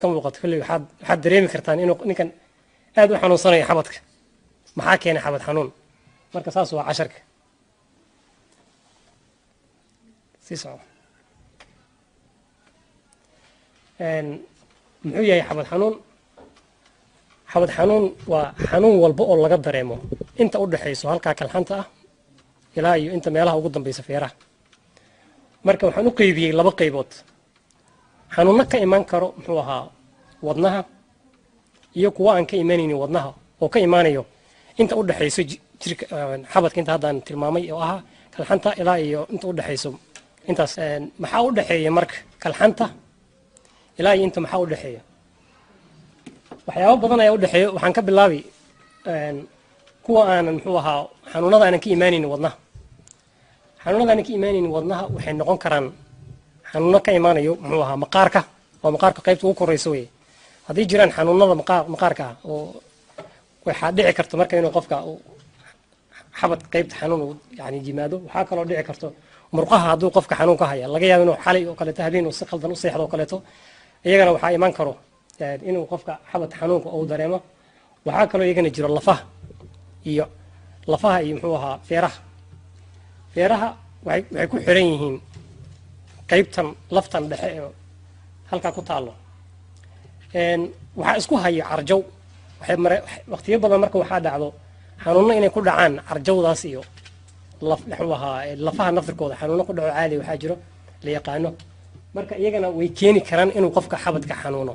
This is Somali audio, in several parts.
كم وقت كل حد دريمي كرتان إنه نكن aad u xanuunsanaya xabadka maxaa keenay xabad xanuun marka saas waa casharka si soo muxuu yahay xabad xanuun waa xanuun walba oo laga dareemo inta u dhaxayso halka kalxanta ah ilaa iyo inta meelaha ugu dambaysa feeraha marka waxaan u qaybiyay laba qaybood xanuunna ka iman karo muxuu ahaa wadnaha iyo kuwa aan ka imaanaynin wadnaha oo ka imaanayo inta u dhaxayso jirka xabadka inta haddaan tilmaamay oo ah kalxanta ilaa iyo inta u dhaxayso intaas maxaa u dhaxeeya marka kalxanta ilaa iyo inta maxaa u dhaxeeya waxyaabo badan ayaa u dhaxeeya waxaan ka bilaabi kuwa aanan muxuu ahaa xanuunada aanan ka imaanaynin wadnaha xanuunada aanan ka imaanaynin wadnaha waxay noqon karaan xanuuno ka imaanayo muxuu ahaa maqaarka oo maqaarka qaybta ugu korayso weeye haddii jiraan xanuunada maqaarka ah oo waxaa dhici karta marka inuu qofka xabad qaybta xanuun yani yimaado waxaa kaloo dhici karto murqaha hadduu qofka xanuun ka haya laga yaabo inuu xalay oo kaleeto habeen uu si qaldan u seexdo oo kaleeto iyagana waxaa iman karo inuu qofka xabad xanuunka uu dareemo waxaa kaloo iyagana jiro lafaha iyo muxuu ahaa feeraha waxay ku xiran yihiin qaybtan laftan dhexe ee halkaa ku taallo waxaa isku haya carjow waqtiyo badan marka waxaa dhacdo xanuuno inay ku dhacaan carjowdaas iyo muxuu ahaa lafaha naftirkooda xanuuno ku dhaco caadi waxaa jiro la yaqaano marka iyagana way keeni karaan inuu qofka xabadka xanuuno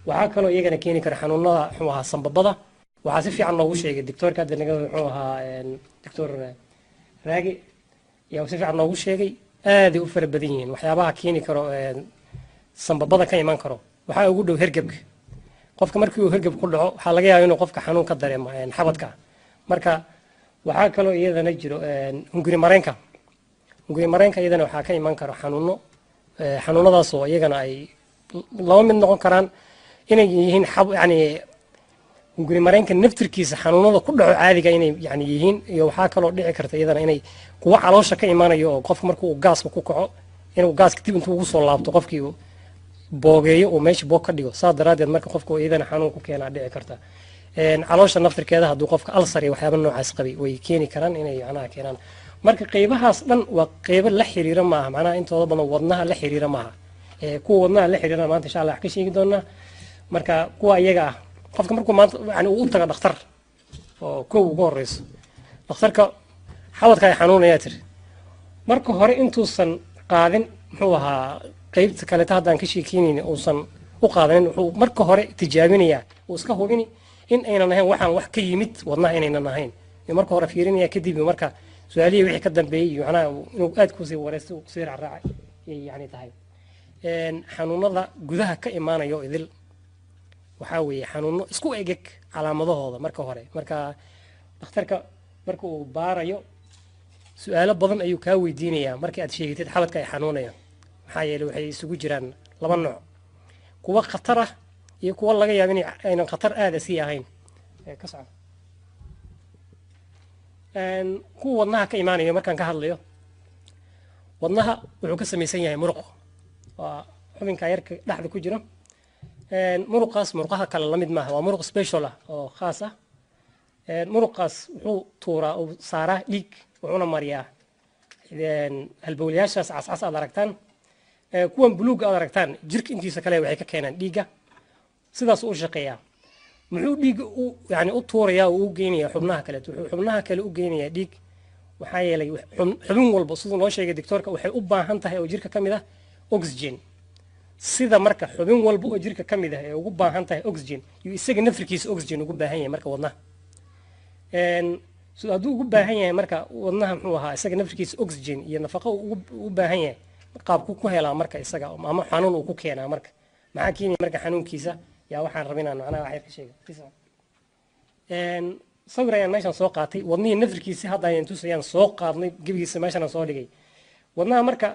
waxaa kaloo iyagana keeni kara xanuunada muxuu ahaa sambabada waxaa si fiican noogu sheegay doctorka hadda naga muxuu ahaa doctor raagi yaa si fiican noogu sheegay aaday u fara badan yihiin waxyaabaha keeni karo sambabada ka iman karo waxaa ugu dhow hergebka qofka markii uu hergeb ku dhaco waxaa laga yaabaa inuu qofka xanuun ka dareemo xabadka marka waxaa kaloo iyadana jiro hunguri mareenka iyadana waxaa ka iman karo xanuunadaas oo iyagana ay laba mid noqon karaan inay yihiin yani hunguri mareenka naftirkiisa xanuunada ku dhaco caadiga inay yani yihiin iyo waxaa kaloo dhici karta iyadana inay kuwa caloosha ka imanayo oo qofka markuu gaaska ku kaco inuu gaaska dib intuu ugu soo laabto qofkii boogeeyo oo meesha boog ka dhigo saa daraadeed marka qofka iyadana xanuun ku keenaa dhici karta caloosha naftirkeeda hadduu qofka alsar iyo waxyaaba noocaas qabay way keeni karaan inay macnaha keenaan marka qaybahaas dhan waa qaybo la xiriira maaha macnaha intooda badan wadnaha la xiriira maaha kuwa wadnaha la xiriira maanta insha allah wax ka sheegi doonaa marka kuwa iyaga ah qofka markuu maanta yani uu u tago dhakhtar oo kow ugu horeyso dhakhtarka xabadka ay xanuunayaa tiri marka hore intuusan qaadin muxuu ahaa qaybta kaleeta haddaan ka sheekeynayni uusan u qaadanin wuxuu marka hore tijaabinayaa uu iska hubini in aynan ahayn waxaan wax ka yimid wadnaha inaynan ahayn marka hore fiirinaya kadib marka su-aalihii wixii ka dambeeyey macnaha inuu aad kusii wareystay uu kusii raacraacay yani tahay xanuunada gudaha ka imaanayo idil waxaa weeye xanuuno isku egeg calaamadahooda marka hore marka dhakhtarka marka uu baarayo su-aalo badan ayuu kaa weydiinayaa markii aad sheegatid xabadka ay xanuunayaan maxaa yeelay waxay isugu jiraan laba nooc kuwa khatar ah iyo kuwa laga yaabo in aynan khatar aada sii ahayn ka socda kuwa wadnaha ka imaanayo markaan ka hadlayo wadnaha wuxuu ka samaysan yahay muruq waa xubinka yarka dhexda ku jira muruqaas muruqaha kale la mid maaha waa muruq special ah oo khaas ah muruqaas wuxuu tuuraa uu saaraa dhiig wuxuuna mariyaa halbowlayaashaas cascas aad aragtaan kuwan buluuga aad aragtaan jirka intiisa kale waxay ka keenaan dhiigga sidaas u shaqeeyaa muxuu dhiigga yani u tuurayaa oo u geynayaa xubnaha kale wuxuu xubnaha kale u geynayaa dhiig waxaa yeelay xubin walba siduu noo sheegay doctorka waxay u baahan tahay oo jirka ka mid ah oxygen sida marka xubin walba oo jirka ka mid ah ee ugu baahan tahay oxygen iyo isaga naftirkiisa oxygen ugu baahan yahay marka wadnaha hadduu ugu baahan yahay marka wadnaha muxuu ahaa isaga naftirkiisa oxygen iyo nafaqo ugu baahan yahay qaabku ku helaa marka isaga ama xanuun uu ku keenaa marka maxaa keenaya marka xanuunkiisa yaa waxaan rabinaa macnaha wax yar ka sheega sawir ayaan meeshan soo qaatay wadnihii naftirkiisa hadda ayaan tusayaan soo qaadnay gebigiisa meeshan soo dhigay wadnaha marka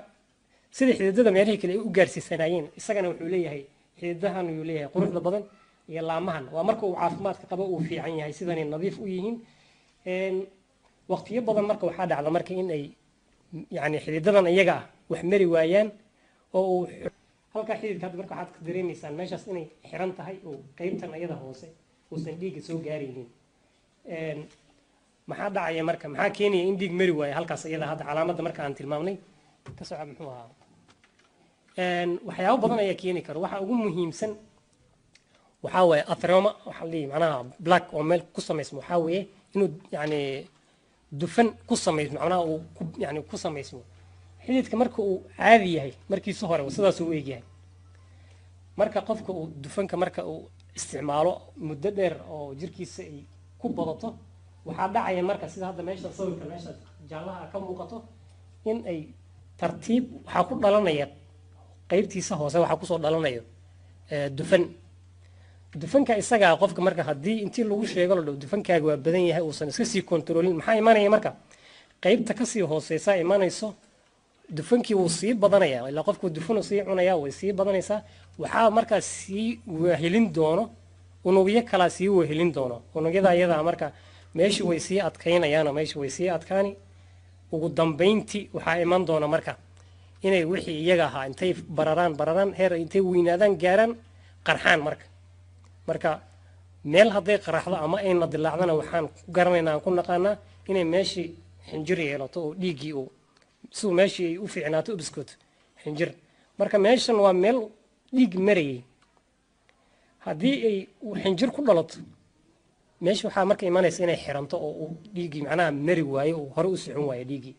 sida xididada meelihii kale ay u gaarsiisanayeen isagana wuxuu leeyahay xididahan uu leeyahay quruxda badan iyo laamahan waa marka uu caafimaadka qabo uu fiican yahay sidanay nadiif u yihiin waqtiyo badan marka waxaa dhacda marka in ay yani xididadan iyaga ah wax mari waayaan oo uu halka xididka hadda marka waxaad ka dareemaysaan meeshaas inay xiran tahay oo qaybtan ayada hoose uusan dhiigga soo gaaraynin maxaa dhacaya marka maxaa keenaya in dhiig mari waayo halkaas iyada hadda calaamadda marka aan tilmaamnay ka soco muxuu ahaa waxyaabo badan ayaa keeni kara waxa ugu muhiimsan waxaa waaye atheroma waxaa la macnaha black oo meel ku samaysmo waxaa weeye inuu yani dufan ku samaysmo macnaha uu yani ku samaysmo xididka marka uu caadi yahay markiisa hore sidaas uu eegyahay marka qofka uu dufanka marka uu isticmaalo muddo dheer oo jirkiisa ay ku badato waxaa dhacaya marka sida hadda meesha sawirka meesha jaalaha ka muuqato in ay tartiib waxaa ku dhalanaya qaybtiisa hoose waxaa kusoo dhalanayo dufanka isagaa qofka marka haddii intii lagu sheego la dhaho dufankaaga waa badan yahay uusan iska sii kontroolin maxaa imanaya marka qaybta kasii hooseysaa imanayso dufankii wuu sii badanaya ilaa qofku dufanu sii cunaya way sii badanaysaa waxaa markaa sii wehelin doono unugyo kalaa sii wehelin doono unugyada iyadaa marka meeshii way sii adkaynayaan meeshii way sii adkaani ugu dambayntii waxaa iman doona marka inay wixii iyaga ahaa intay bararaan heer intay weynaadaan gaaraan qarxaan marka meel hadday qaraxdo ama ayna dilaacdana waxaan ku garanaynaa aan ku naqaanaa inay meeshii xinjir yeelato oo dhiiggii uu siduu meeshii ay u fiicnaato u biskooto xinjir marka meeshan waa meel dhiig marayay haddii ay xinjir ku dhalato meesha waxaa marka imanaysa inay xiranto oo uu dhiiggii macnaha mari waayo oo hore u socon waayo dhiiggii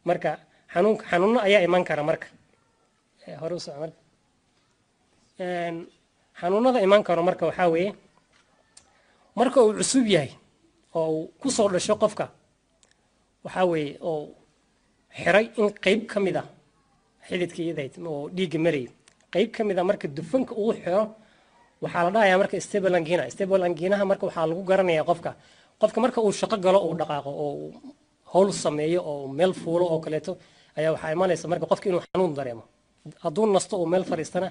marka xanuuno ayaa iman kara marka hore u soco marka xanuunada iman karo marka waxaa weeye marka uu cusub yahay oo uu ku soo dhasho qofka waxaa weeye oo xiray in qayb ka mid ah xididka iyadayd oo dhiigga marayay qayb ka mid ah marka dufanka uu xiro waxaa la dhahayaa marka stable angina marka waxaa lagu garanayaa qofka marka uu shaqo galo uu dhaqaaqo oo howl sameeyo oo meel fuulo oo kaleeto ayaa waxaa imanaysa marka qofka inuu xanuun dareemo hadduu nasto oo meel fadhiistana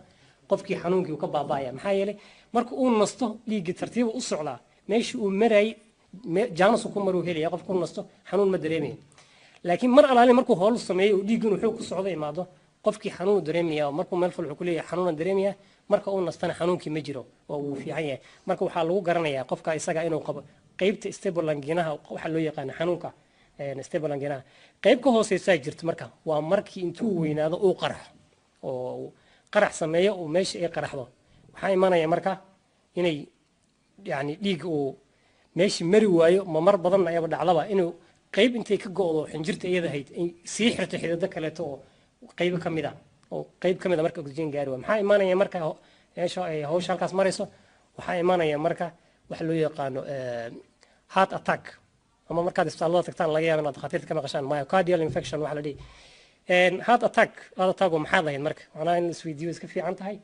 qofkii xanuunkii uu ka baaba'aya maxaa yeelay marka uu nasto dhiigga tartiiba u socdaa meeshii uu marayay jaanus ku maruu helaya qofku nasto xanuun ma dareemaya laakiin mar alaali markuu howl sameeyo oo dhiiggan wuxuu ku socdo imaado qofkii xanuun dareemaya markuu meel fal wuxuu ku leeyahay xanuun dareemaya marka uu nastana xanuunkii ma jiro oo uu fiican yahay marka waxaa lagu garanayaa qofka isaga inuu qabo qaybta stable anginaha waxa loo yaqaan xanuunka stable anginaha qayb ka hooseysa jirto marka waa markii intuu weynaado uu qaraxo oo qarax sameeyo oo meesha ay qaraxdo waxaa imanaya marka inay yani dhiig uu meeshii mari waayo ma mar badanna ayaba dhacdaba inuu qayb intay ka go'do xinjirta iyada ahayd ay sii xirto xididdo kaleeto oo qaybo ka mid ah oo qayb ka mid ah marka oxygen gaari waa maxaa imanaya marka meesha ay hawsha halkaas marayso waxaa imanaya marka waxa loo yaqaano heart attack ama markaad isbitaallada tagtaan laga yaabo inaad dhakhaatiirta ka maqashaan myocardial infection waxa la dhihi heart attack oo maxaa lahayd marka macnaha in la isweydiiyo iska fiican tahay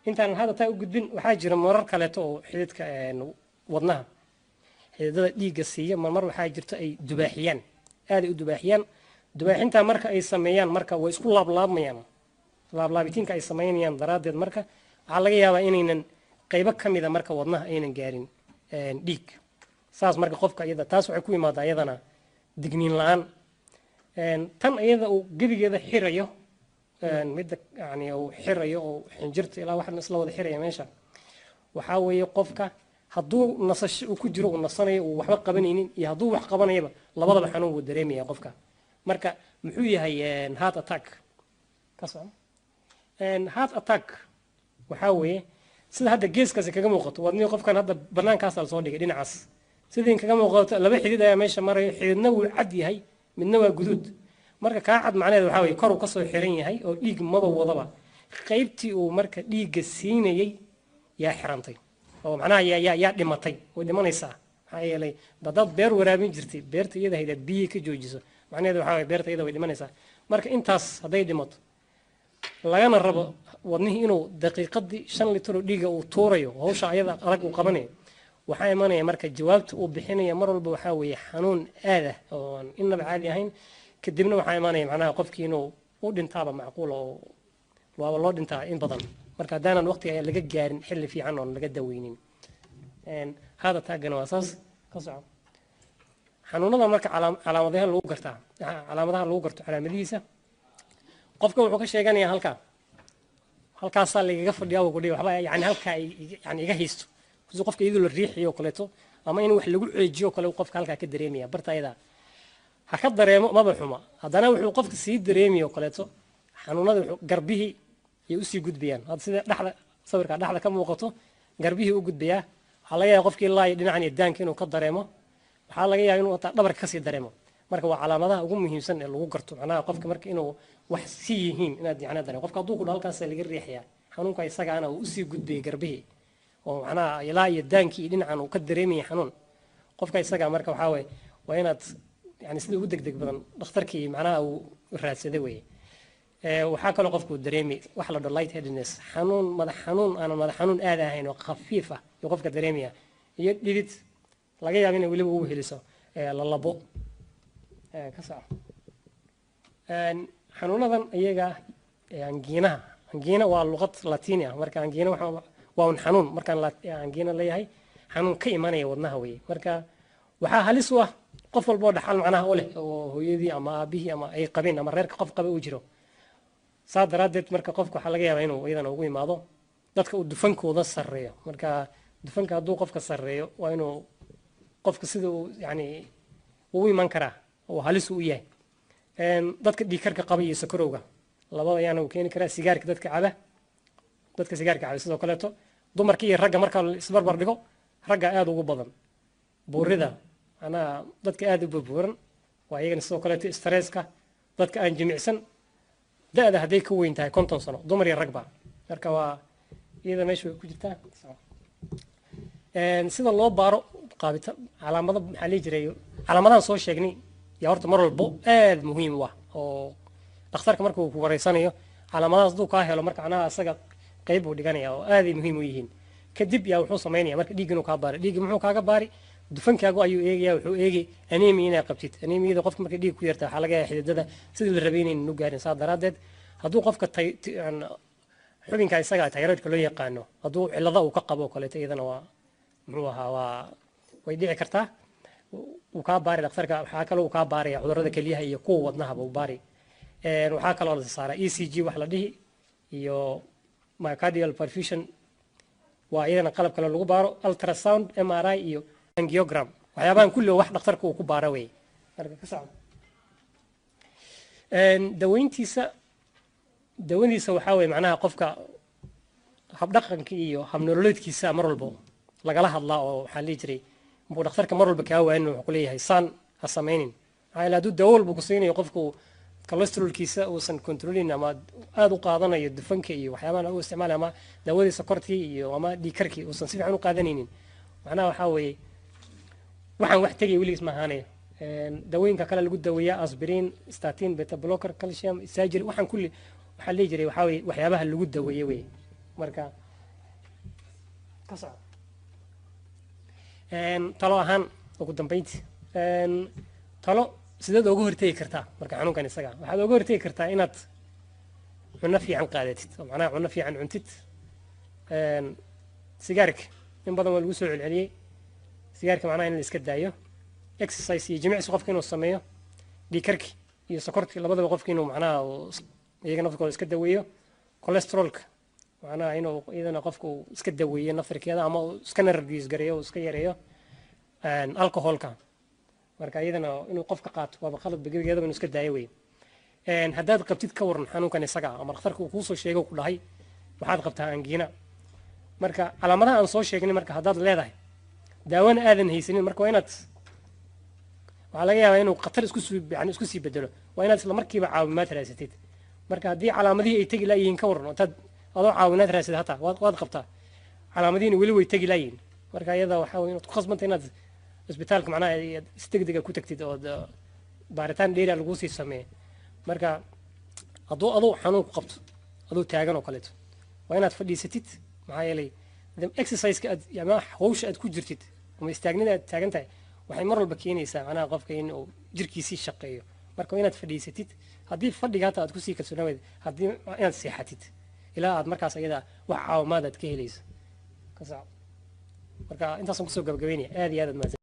intaan heart attack u gudbin waxaa jira marar kaleeto oo xididka wadnaha xididada dhiigga siiya mar waxaa jirto ay dubaaxiyaan aad ay u dubaaxiyaan dubaaxintaa marka ay sameeyaan marka way isku laablaabmayaan laablaabitiinka ay samaynayaan daraaddeed marka waxaa laga yaabaa inaynan qaybo ka mida marka wadnaha aynan gaarin dhiig saas marka qofka iyada taas waxay ku imaadaa iyadana digniin la-aan tan iyada uu gebigeeda xirayo midda yani uu xirayo oo xinjirta ilaa waxan isla wada xiraya meesha waxaa weeye qofka hadduu nasasho uu ku jiro uu nasanayo uu waxba qabanaynin iyo hadduu wax qabanayaba labadaba xanuun wuu dareemaya qofka marka muxuu yahay heart attack heart attack waxaa weeye sida hadda geeskaasi kaga muuqato wadnii qofkan hadda banaankaas la soo dhigay dhinacaas sidii kaga muuqato laba xidid ayaa meesha marayo xididna wuu cad yahay midna waa guduud marka kaa cad macnaheedu waxaa weeye kor uu kasoo xiran yahay oo dhiig maba wadaba qaybtii uu marka dhiigga siinayay yaa xirantay oo macnaha yaa dhimatay way dhimanaysaa maxaa yeelay dadaad beer waraabin jirtay beerta iyada hayda biyo ka joojiso macnaheedu waxaa weeye beerta iyada way dhimanaysaa marka intaas hadday dhimato lagana rabo wadnihii inuu daqiiqadii 5 litir oo dhiiga uu tuurayo hawsha ayada adag uu qabanayo waxaa imanaya marka jawaabta uu bixinaya mar walba waxaa weeye xanuun aad ah oo aan inaba caadi ahayn kadibna waxaa imanaya macnaha qofkii inuu u dhintaaba macquul oo waaba loo dhintaa in badan marka haddaanan waqtiga laga gaarin xilli fiican oon laga daweynin hada taagana waa saas ka soco xanuunada marka calaamadaha lagu gartaa calaamadaha lagu garto calaamadihiisa qofka wuxuu ka sheeganayaa halka halkaasaa lagaga fadhiyaa uu ku dhihi waxba yani halkaa yani iga haysto si qofka iyadoo la riixiyo kaleeto ama in wax lagu ceejiyo kale qofka halkaa ka dareemaya barta ayada ha ka dareemo maba xuma haddana wuxuu qofka sii dareemiyo kaleeto xanuunada garbihii ay u sii gudbayaan hadda sida dhaxda sawirka dhaxda ka muuqato garbihii u gudbayaa waxaa laga yaabaa qofkii laay dhinacan eedaanka inuu ka dareemo waxaa laga yaabaa inuu dhabarka ka sii dareemo marka waa calaamadaha ugu muhiimsan ee lagu garto macnaha qofka marka inuu wax sii yihiin inaad yacni dareemo qofka hadduu ku dhaho halkaas laga riixayaa xanuunka isagaana uu usii gudbayay garbihii oo macnaha ilaa iyo daankii dhinacan uu ka dareemayay xanuun qofka isaga marka waxaa waye waa inaad yani sida ugu degdeg badan dhakhtarkii macnaha uu raadsaday weye waxaa kaloo qofku dareemi wax la dhaho light headedness xanuun madax xanuun aan madax xanuun aad ahayn oo khafiif ah iyo qofka dareemaya iyo dhidid laga yaabo inay weliba ugu heliso lalabo ka saar xanuunadan iyaga angiinaha angiina waa luqad latini ah marka angiina waa un xanuun markaan angiina leeyahay xanuun ka imanaya wadnaha weye marka waxaa halis u ah qof walba oo dhaxal macnaha u leh oo hooyadii ama aabihii ama ay qabeen ama reerka qof qaba uu jiro saa daraaddeed marka qofka waxaa laga yaabaa inuu iyadana ugu imaado dadka uu dufankooda sarreeyo marka dufanka hadduu qofka sarreeyo waa inuu qofka sida uu yani ugu iman karaa oo halis u yahay dadka dhiigkarka qaba iyo sakarowga labada ayaana uu keeni karaa sigaarka dadka sigaarka caba sidoo kaleeto dumarka iyo ragga marka isbarbar dhigo ragga aad ugu badan buurida macnaha dadka aad u burburan waa iyagana sidoo kaleeto stresska dadka aan jimicsan da-da hadday ka weyn tahay 50 sano dumar iyo ragba marka waa iyada meesha way ku jirtaa sida loo baaro qaabita calaamada maxaa la jiray calaamadahan soo sheegnay yaa horta mar walba aad muhiim u ah oo dhakhtarka markuu ku wareysanayo calaamadahaas hadduu kaa helo marka macnaha asaga qayb buu dhiganaya oo aaday muhiim u yihiin kadib yaa wuxuu samaynaya marka dhiig inuu kaa baari dhiiggi muxuu kaaga baari dufankaagu ayuu eegaya wuxuu eegi anemia inay qabtid anemiyada qofka markay dhiig ku yarta waxaa laga yaabaa xididada sidii la rabay inaynu gaarin saa daraaddeed hadduu qofka xubinka isaga tayroidka loo yaqaano hadduu cillada uu ka qabo kaleeto iyadana waa muxuu ahaa waa way dhici kartaa uu kaa baari dhakhtarka waxaa kaloo uu kaa baaraya cudurrada kelyaha iyo kuwa wadnahaba uu baari waxaa kaloo la saaraa ECG wax la dhihi iyo myocardial perfusion waa iyadana qalab kale lagu baaro ultrasound MRI iyo angiogram waxyaabahan kulli wax dhakhtarka uu ku baara wey marka ka socdo dawadiisa waxaa weeye macnaha qofka habdhaqanka iyo habnololeedkiisa mar walba lagala hadlaa oo waxaa lihi jiray muu dhakhtarka mar walba kaa waanin wuxuu ku leeyahay saan ha samaynin maxaa yeele hadduu dawo walba ku siinayo qofku cholesterolkiisa uusan controlin ama aada u qaadanayo dufanka iyo waxyaabahan u isticmaalay ama dawadii sokortii iyo ama dhiigkarkii uusan si fiican u qaadanaynin macnaha waxaa weeye waxaan wax tegay weligiis ma ahaanaya dawooyinka kale lagu daweeyaa aspirin statin beta blocker calcium surgery waxaan kulli waxaa lihi jiray waxaa weeye waxyaabaha lagu daweeye wey marka ka soco talo ahaan ugu dambeyntii talo sideed uga hortegi kartaa marka xanuunkan isaga waxaad uga hortegi kartaa inaad cunno fiican qaadatid oo macnaha cunno fiican cuntid sigaarka in badan waa lagu soo celceliyey sigaarka macnaha in la iska daayo exercise iyo jimicsi qofka inuu sameeyo dhiigkarki iyo sokorti labadaba qofka inuu macnaha iyaga naftkooda iska daweeyo cholesterolka macnaha inuu iyadana qofka uu iska daweeyo naftarkeeda ama uu iskana reduce gareeyo uu iska yareeyo alcoholka marka iyadana inuu qofka qaato waaba qalad gebigeedaba inuu iska daayo wey haddaad qabtid ka waran xanuunkan isaga ama dhakhtarka uu kuu soo sheego ku dhahay waxaad qabtaa angiina marka calaamadaha aan soo sheegnay marka haddaad leedahay daawana aadan haysanin marka waa inaad waxaa laga yaabaa inuu khatar isku sii bedelo waa inaad isla markiiba caawimaad raasatid marka haddii calaamadihii ay tegi laayihiin ka waran intaad adoo caawinaad raasad hataa waad qabtaa calaamadihiina weli way tegi laayihiin marka iyada waxaa wey inaad ku khasbanta inaad isbitaalka macnaha si degdega ku tagtid oo baaritaan dheeriya laguu sii sameeyo marka hadduu aduu xanuun ku qabto aduu taagan oo kaleeto waa inaad fadhiisatid maxaa yeelay exerciseka aad ama hawsha aad ku jirtid ama istaagnida aad taagan tahay waxay mar walba keenaysaa macnaha qofka in uu jirkiisii shaqeeyo marka inaad fadhiisatid haddii fadhiga hata aad kusii kalsoonaaweyd haddii inaad seexatid ilaa aad markaas ayada wax caawimaad aad ka helayso marka intaasaan kusoo gabagabeynaya aad iyo aad mahadsan